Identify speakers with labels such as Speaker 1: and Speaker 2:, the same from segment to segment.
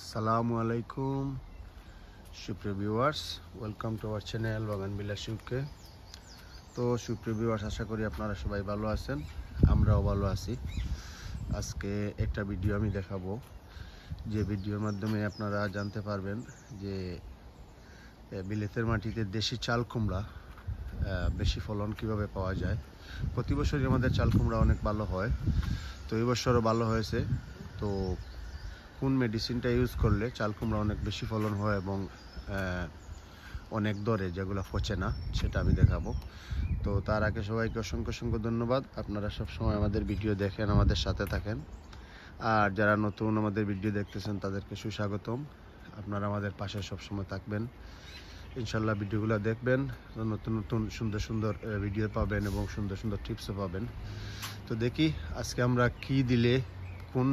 Speaker 1: আসসালামু আলাইকুম সুপ্রিয় viewers, welcome to our channel বাগান বিলাস ইউকে। তো সুপ্রিয় ভিউয়ার্স, আশা করি আপনারা সবাই ভালো আছেন, আমরাও ভালো আছি। আজকে একটা ভিডিও আমি দেখাবো, যে ভিডিওর মাধ্যমে আপনারা জানতে পারবেন যে বিলেতের মাটিতে দেশি চাল কুমড়া বেশি ফলন কিভাবে পাওয়া যায়। প্রতি বছরই আমাদের চাল কুমড়া অনেক ভালো হয়, তো এই বছরও ভালো হয়েছে। তো কোন মেডিসিনটা ইউজ করলে চাল কুমড়া অনেক বেশি ফলন হয় এবং অনেক দরে যেগুলো পচে না, সেটা আমি দেখাবো। তো তার আগে সবাইকে অসংখ্য অসংখ্য ধন্যবাদ। আপনারা সবসময় আমাদের ভিডিও দেখেন, আমাদের সাথে থাকেন। আর যারা নতুন আমাদের ভিডিও দেখতেছেন তাদেরকে সুস্বাগতম। আপনারা আমাদের পাশে সবসময় থাকবেন, ইনশাল্লাহ ভিডিওগুলো দেখবেন, নতুন নতুন সুন্দর সুন্দর ভিডিও পাবেন এবং সুন্দর সুন্দর টিপসও পাবেন। তো দেখি আজকে আমরা কি দিলে, কোন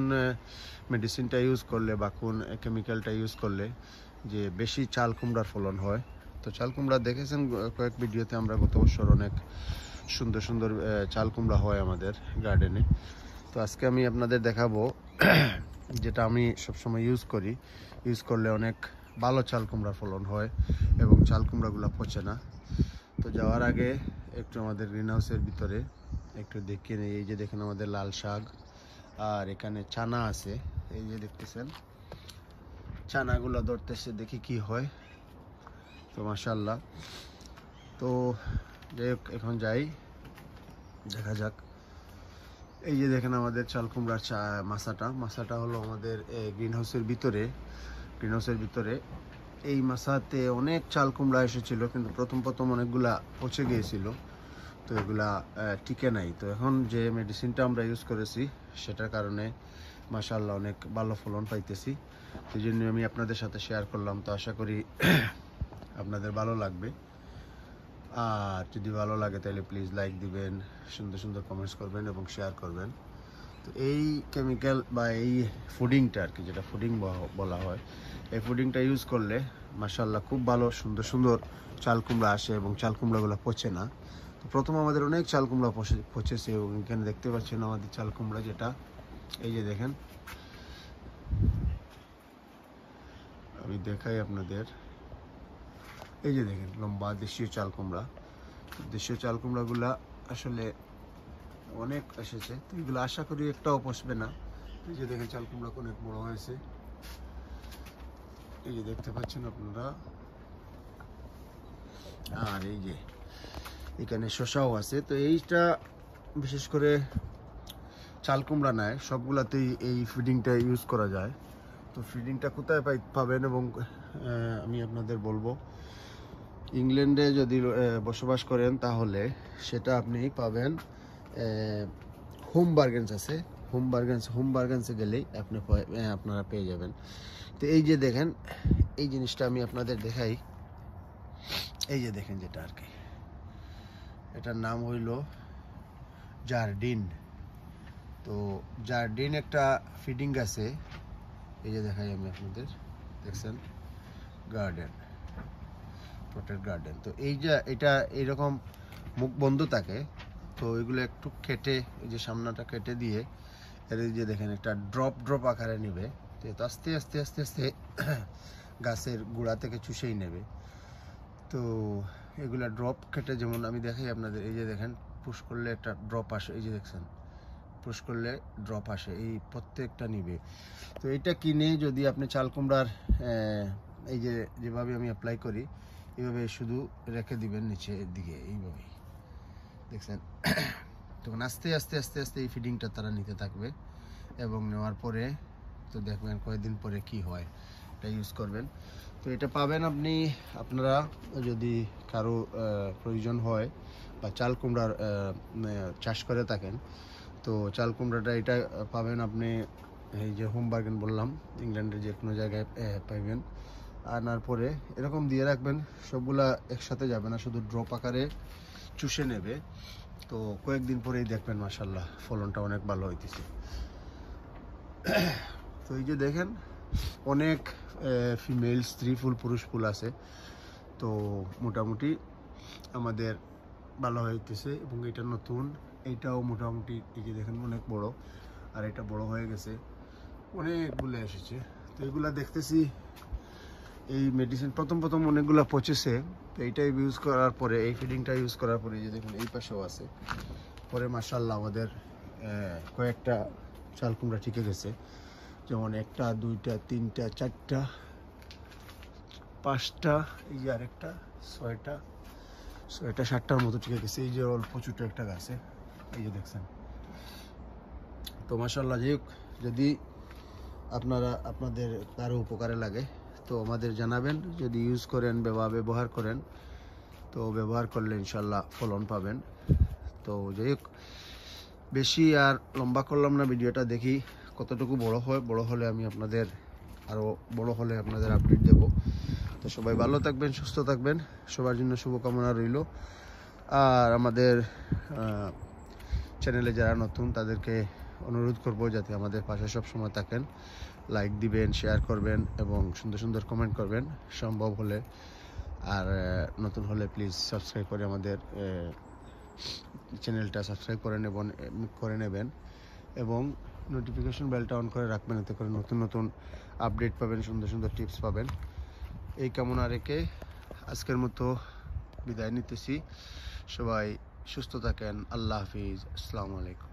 Speaker 1: মেডিসিনটা ইউজ করলে বা কোন কেমিক্যালটা ইউজ করলে যে বেশি চাল কুমড়ার ফলন হয়। তো চাল কুমড়া দেখেছেন কয়েক ভিডিওতে, আমরা গত বছর অনেক সুন্দর সুন্দর চাল কুমড়া হয় আমাদের গার্ডেনে। তো আজকে আমি আপনাদের দেখাবো যেটা আমি সবসময় ইউজ করলে অনেক ভালো চাল কুমড়ার ফলন হয় এবং চাল কুমড়াগুলো পচে না। তো যাওয়ার আগে একটু আমাদের গ্রিন হাউসের ভিতরে একটু দেখিয়ে নিই। এই যে দেখেন আমাদের লাল শাক, আর এখানে চানা আছে, এই যে দেখতেছেন চানাগুলো ধরতেছে, দেখি কি হয়। তো মাশাআল্লাহ। তো যাই হোক, এখন যাই, দেখা যাক। এই যে দেখেন আমাদের চাল কুমড়ার মাসাটা হলো আমাদের গ্রিন হাউসের ভিতরে। এই মাসাতে অনেক চাল কুমড়া এসেছিল, কিন্তু প্রথম অনেকগুলা পচে গিয়েছিল, তো এগুলা টিকে নাই। তো এখন যে মেডিসিনটা আমরা ইউজ করেছি সেটার কারণে মাশাআল্লাহ অনেক ভালো ফলন পাইতেছি। সেই জন্য আমি আপনাদের সাথে শেয়ার করলাম। তো আশা করি আপনাদের ভালো লাগবে। আর যদি ভালো লাগে তাহলে প্লিজ লাইক দিবেন, সুন্দর সুন্দর কমেন্টস করবেন এবং শেয়ার করবেন। তো এই কেমিক্যাল বা এই ফুডিংটা আর কি, যেটা ফুডিং বলা হয়, এই ফুডিংটা ইউজ করলে মাশাআল্লাহ খুব ভালো সুন্দর সুন্দর চাল কুমড়া আসে এবং চাল কুমড়াগুলো পচে না। তো প্রথম আমাদের অনেক চাল কুমড়া পচেছে এবং এখানে দেখতে পাচ্ছেন আমাদের চাল কুমড়া, যেটা এই যে দেখেন, আমি দেখাই আপনাদের। এই যে দেখেন লম্বা দেশীয় চাল কুমড়াগুলা আসলে অনেক এসেছে। তো এগুলো আশা করি একটাও পচবে না। এই যে দেখেন চাল কুমড়া অনেক বড় হয়েছে, এই যে দেখতে পাচ্ছেন আপনারা। আর এই যে এখানে শসাও আছে। তো এইটা বিশেষ করে চাল কুমড়া নয়, সবগুলাতেই এই ফিডিংটা ইউজ করা যায়। তো ফিডিংটা কোথায় পাবেন এবং আমি আপনাদের বলবো, ইংল্যান্ডে যদি বসবাস করেন তাহলে সেটা আপনি পাবেন। হোম বার্গেন্স আছে, হোম বার্গেন্সে গেলেই আপনারা পেয়ে যাবেন। তো এই যে দেখেন, এই জিনিসটা আমি আপনাদের দেখাই। এই যে দেখেন যেটা আর কি, এটার নাম হইল জার্ডিন। তো জার্ডিন একটা ফিডিং আছে, এই যে দেখাই আমি আপনাদের, দেখছেন প্রোটেক্ট গার্ডেন। তো এই যে এটা এইরকম মুখ বন্ধ থাকে, তো এগুলো একটু কেটে, এই যে সামনাটা কেটে দিয়ে এর এই যে দেখেন একটা ড্রপ আকারে নেবে। তো আস্তে আস্তে আস্তে আস্তে গাছের গোড়া থেকে চুষেই নেবে। তো এগুলা ড্রপ কেটে, যেমন আমি দেখাই আপনাদের, এই যে দেখেন পুশ করলে একটা ড্রপ আসে, এই যে দেখছেন পুশ করলে ড্রপ আসে, এই প্রত্যেকটা নিবে। তো এইটা কিনে যদি আপনি চাল কুমড়ার এই যে যেভাবে আমি অ্যাপ্লাই করি, এইভাবে শুধু রেখে দিবেন নিচের দিকে, এইভাবেই দেখছেন। তখন আস্তে আস্তে আস্তে আস্তে এই ফিডিংটা তারা নিতে থাকবে এবং নেওয়ার পরে তো দেখবেন কয়েকদিন পরে কি হয়, এটা ইউজ করবেন। তো এটা পাবেন আপনারা যদি কারো প্রয়োজন হয় বা চাল কুমড়ার চাষ করে থাকেন, তো চাল কুমড়াটা এটা পাবেন আপনি এই যে হোম বার্গেন বললাম, ইংল্যান্ডের যে কোনো জায়গায় পাইবেন। আনার পরে এরকম দিয়ে রাখবেন, সবগুলা একসাথে যাবে না, শুধু ড্রপ আকারে চুষে নেবে। তো কয়েকদিন পরেই দেখবেন মাশাআল্লাহ ফলনটা অনেক ভালো হইতেছে। তো এই যে দেখেন অনেক ফিমেল স্ত্রী ফুল, পুরুষ ফুল আছে। তো মোটামুটি আমাদের ভালো হইতেছে এবং এটা নতুন, এইটাও মোটামুটি এই যে দেখেন অনেক বড়, আর এটা বড় হয়ে গেছে, অনেকগুলো এসেছে। তো এগুলা দেখতেছি এই মেডিসিন প্রথম অনেকগুলো পচেছে, তো এইটাই ইউজ করার পরে, এই ফিডিংটা ইউজ করার পরে যে দেখুন এই পাশেও আছে, পরে মাশাআল্লাহ আমাদের কয়েকটা চাল কুমড়া টিকে গেছে, যেমন 1টা 2টা 3টা 4টা 5টা, এই যে আরেকটা 6টা 7টার মতো টিকে গেছে। এই যে অল্প ছোটো একটা গাছে, এই যে দেখছেন। তো মাশাআল্লাহ, যাই হোক, যদি আপনাদের কারো উপকারে লাগে তো আমাদের জানাবেন, যদি ইউজ করেন ব্যবহার করেন, তো ব্যবহার করলে ইনশাল্লাহ ফলন পাবেন। তো যাই হোক, বেশি আর লম্বা করলাম না ভিডিওটা, দেখি কতটুকু বড় হলে আমি আরও বড় হলে আপনাদের আপডেট দেব। তো সবাই ভালো থাকবেন, সুস্থ থাকবেন, সবার জন্য শুভকামনা রইল। আর আমাদের চ্যানেলে যারা নতুন তাদেরকে অনুরোধ করব যাতে আমাদের পাশে সব সময় থাকেন, লাইক দিবেন, শেয়ার করবেন এবং সুন্দর কমেন্ট করবেন সম্ভব হলে। আর নতুন হলে প্লিজ সাবস্ক্রাইব করে আমাদের চ্যানেলটা সাবস্ক্রাইব করে নেবেন এবং নোটিফিকেশন বেলটা অন করে রাখবেন, এতে করে নতুন আপডেট পাবেন, সুন্দর টিপস পাবেন। এই কামনা রেখে আজকের মতো বিদায় নিতেছি। সবাই সুস্থ থাকেন। আল্লাহ হাফিজ। আসসালামু আলাইকুম।